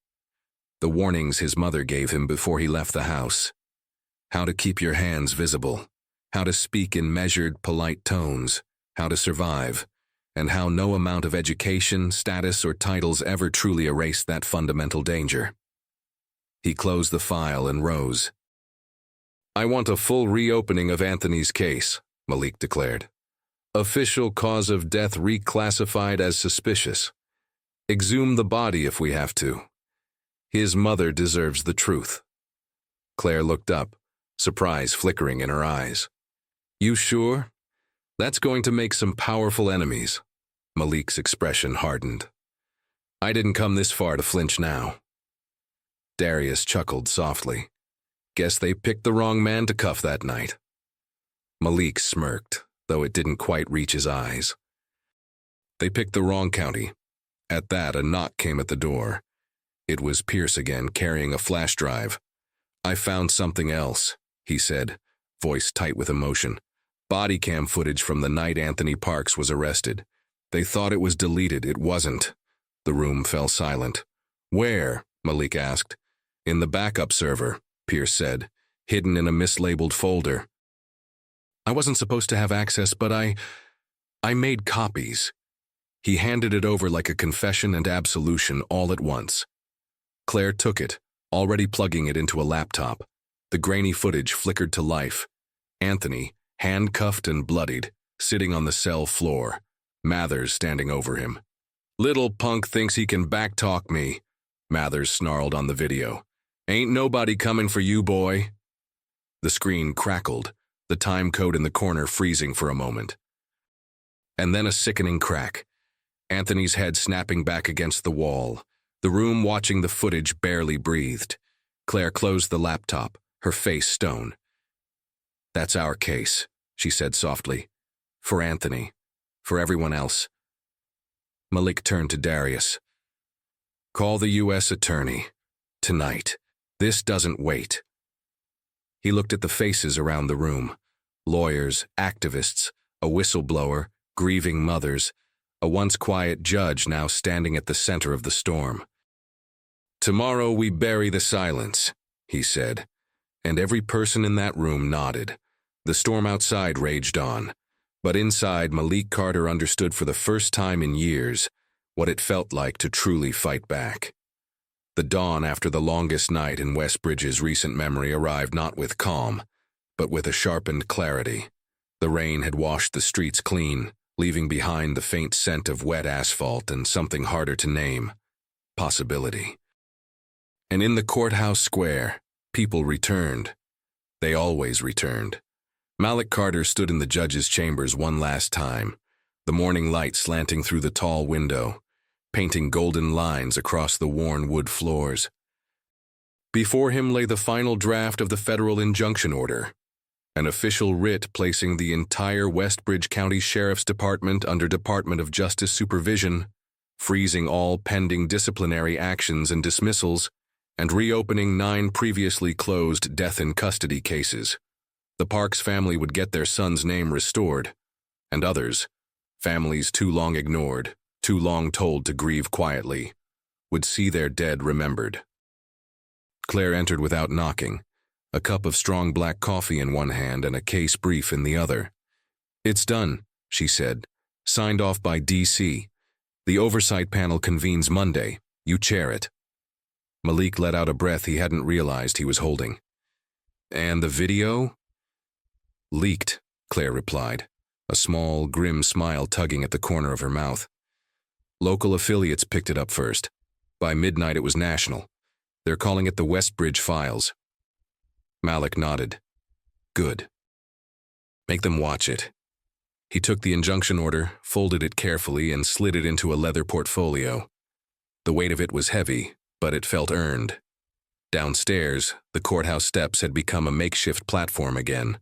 The warnings his mother gave him before he left the house. How to keep your hands visible. How to speak in measured, polite tones. How to survive. And how no amount of education, status, or titles ever truly erased that fundamental danger. He closed the file and rose. I want a full reopening of Anthony's case, Malik declared. Official cause of death reclassified as suspicious. Exhume the body if we have to. His mother deserves the truth. Claire looked up, surprise flickering in her eyes. You sure? That's going to make some powerful enemies. Malik's expression hardened. I didn't come this far to flinch now. Darius chuckled softly. Guess they picked the wrong man to cuff that night. Malik smirked, though it didn't quite reach his eyes. They picked the wrong county. At that, a knock came at the door. It was Pierce again, carrying a flash drive. I found something else, he said, voice tight with emotion. Body cam footage from the night Anthony Parks was arrested. They thought it was deleted. It wasn't. The room fell silent. Where? Malik asked. In the backup server, Pierce said, hidden in a mislabeled folder. I wasn't supposed to have access, but I made copies. He handed it over like a confession and absolution all at once. Claire took it, already plugging it into a laptop. The grainy footage flickered to life. Anthony, handcuffed and bloodied, sitting on the cell floor, Mathers standing over him. Little punk thinks he can backtalk me, Mathers snarled on the video. Ain't nobody coming for you, boy. The screen crackled, the time code in the corner freezing for a moment. And then a sickening crack. Anthony's head snapping back against the wall. The room watching the footage barely breathed. Claire closed the laptop, her face stone. That's our case, she said softly. For Anthony. For everyone else. Malik turned to Darius. Call the U.S. attorney. Tonight. This doesn't wait. He looked at the faces around the room. Lawyers, activists, a whistleblower, grieving mothers, a once quiet judge now standing at the center of the storm. Tomorrow we bury the silence, he said, and every person in that room nodded. The storm outside raged on, but inside Malik Carter understood for the first time in years what it felt like to truly fight back. The dawn after the longest night in Westbridge's recent memory arrived not with calm, but with a sharpened clarity. The rain had washed the streets clean, leaving behind the faint scent of wet asphalt and something harder to name, possibility. And in the courthouse square, people returned. They always returned. Malik Carter stood in the judge's chambers one last time, the morning light slanting through the tall window, painting golden lines across the worn wood floors. Before him lay the final draft of the federal injunction order, an official writ placing the entire Westbridge County Sheriff's Department under Department of Justice supervision, freezing all pending disciplinary actions and dismissals, and reopening 9 previously closed death in custody cases. The Parks family would get their son's name restored, and others, Families too long ignored, too long told to grieve quietly, would see their dead remembered. Claire entered without knocking, a cup of strong black coffee in one hand and a case brief in the other. "It's done," she said. "Signed off by DC. The oversight panel convenes Monday. You chair it." Malik let out a breath he hadn't realized he was holding. "And the video?" "Leaked," Claire replied, a small, grim smile tugging at the corner of her mouth. "Local affiliates picked it up first. By midnight it was national. They're calling it the Westbridge Files." Malik nodded. "Good. Make them watch it." He took the injunction order, folded it carefully, and slid it into a leather portfolio. The weight of it was heavy, but it felt earned. Downstairs, the courthouse steps had become a makeshift platform again.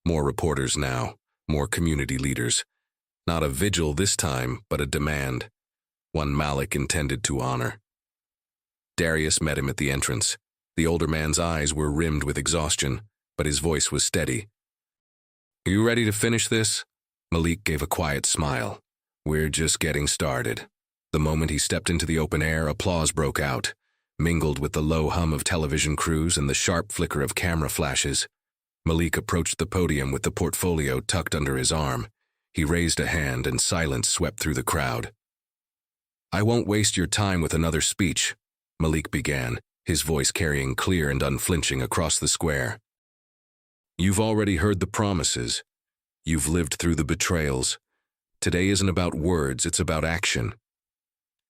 More reporters now, more community leaders. Not a vigil this time, but a demand. One Malik intended to honor. Darius met him at the entrance. The older man's eyes were rimmed with exhaustion, but his voice was steady. "Are you ready to finish this?" Malik gave a quiet smile. "We're just getting started." The moment he stepped into the open air, applause broke out, mingled with the low hum of television crews and the sharp flicker of camera flashes. Malik approached the podium with the portfolio tucked under his arm. He raised a hand and silence swept through the crowd. "I won't waste your time with another speech," Malik began, his voice carrying clear and unflinching across the square. "You've already heard the promises. You've lived through the betrayals. Today isn't about words, it's about action."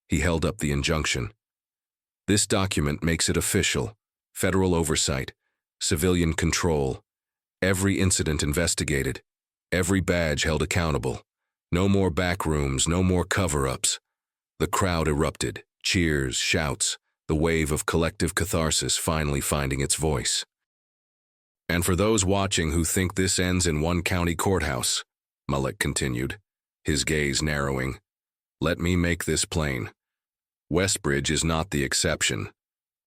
He held up the injunction. "This document makes it official. Federal oversight, civilian control, every incident investigated, every badge held accountable. No more backrooms, no more cover-ups." The crowd erupted, cheers, shouts, the wave of collective catharsis finally finding its voice. "And for those watching who think this ends in one county courthouse," Malik continued, his gaze narrowing, "let me make this plain. Westbridge is not the exception.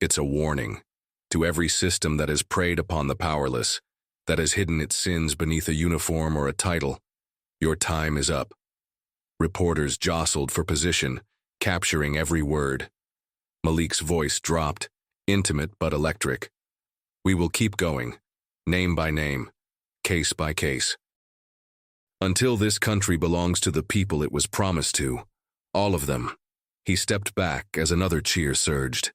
It's a warning to every system that has preyed upon the powerless, that has hidden its sins beneath a uniform or a title. Your time is up." Reporters jostled for position, capturing every word. Malik's voice dropped, intimate but electric. "We will keep going, name by name, case by case. Until this country belongs to the people it was promised to, all of them." He stepped back as another cheer surged.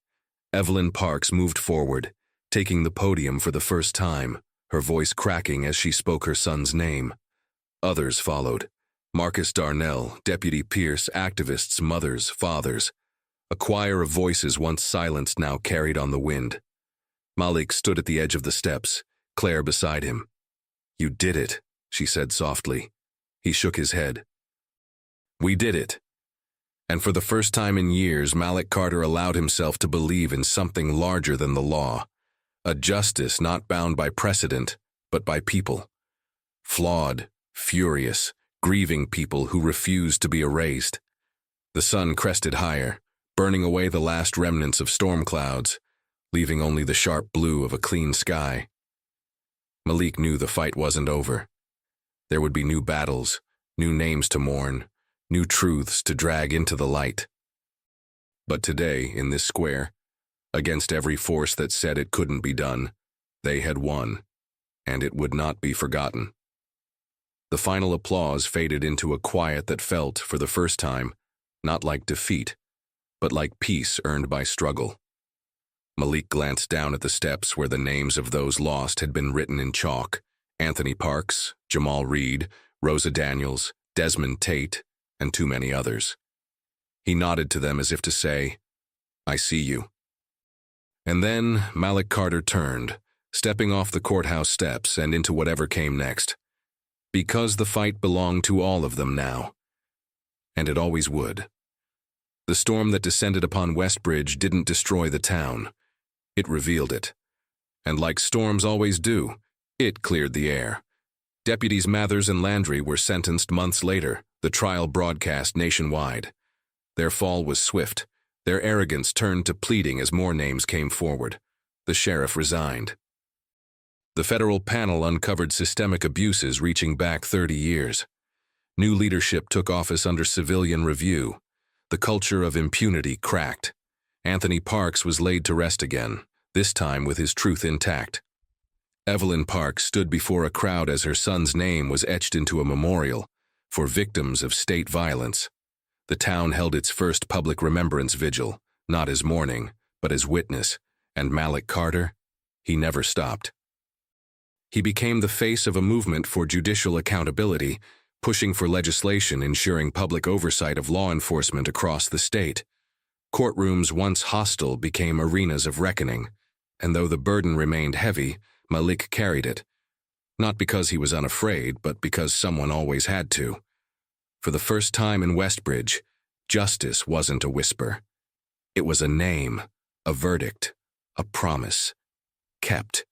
Evelyn Parks moved forward, taking the podium for the first time, her voice cracking as she spoke her son's name. Others followed. Marcus Darnell, Deputy Pierce, activists, mothers, fathers. A choir of voices once silenced now carried on the wind. Malik stood at the edge of the steps, Claire beside him. "You did it," she said softly. He shook his head. "We did it." And for the first time in years, Malik Carter allowed himself to believe in something larger than the law, a justice not bound by precedent, but by people. Flawed, furious, grieving people who refused to be erased. The sun crested higher, burning away the last remnants of storm clouds, leaving only the sharp blue of a clean sky. Malik knew the fight wasn't over. There would be new battles, new names to mourn, new truths to drag into the light. But today, in this square, against every force that said it couldn't be done, they had won, and it would not be forgotten. The final applause faded into a quiet that felt, for the first time, not like defeat, but like peace earned by struggle. Malik glanced down at the steps where the names of those lost had been written in chalk: Anthony Parks, Jamal Reed, Rosa Daniels, Desmond Tate, and too many others. He nodded to them as if to say, "I see you." And then Malik Carter turned, stepping off the courthouse steps and into whatever came next. Because the fight belonged to all of them now. And it always would. The storm that descended upon Westbridge didn't destroy the town. It revealed it. And like storms always do, it cleared the air. Deputies Mathers and Landry were sentenced months later, the trial broadcast nationwide. Their fall was swift. Their arrogance turned to pleading as more names came forward. The sheriff resigned. The federal panel uncovered systemic abuses reaching back 30 years. New leadership took office under civilian review. The culture of impunity cracked. Anthony Parks was laid to rest again, this time with his truth intact. Evelyn Parks stood before a crowd as her son's name was etched into a memorial for victims of state violence. The town held its first public remembrance vigil, not as mourning, but as witness, and Malik Carter, he never stopped. He became the face of a movement for judicial accountability, pushing for legislation ensuring public oversight of law enforcement across the state. Courtrooms once hostile became arenas of reckoning, and though the burden remained heavy, Malik carried it. Not because he was unafraid, but because someone always had to. For the first time in Westbridge, justice wasn't a whisper. It was a name, a verdict, a promise, kept.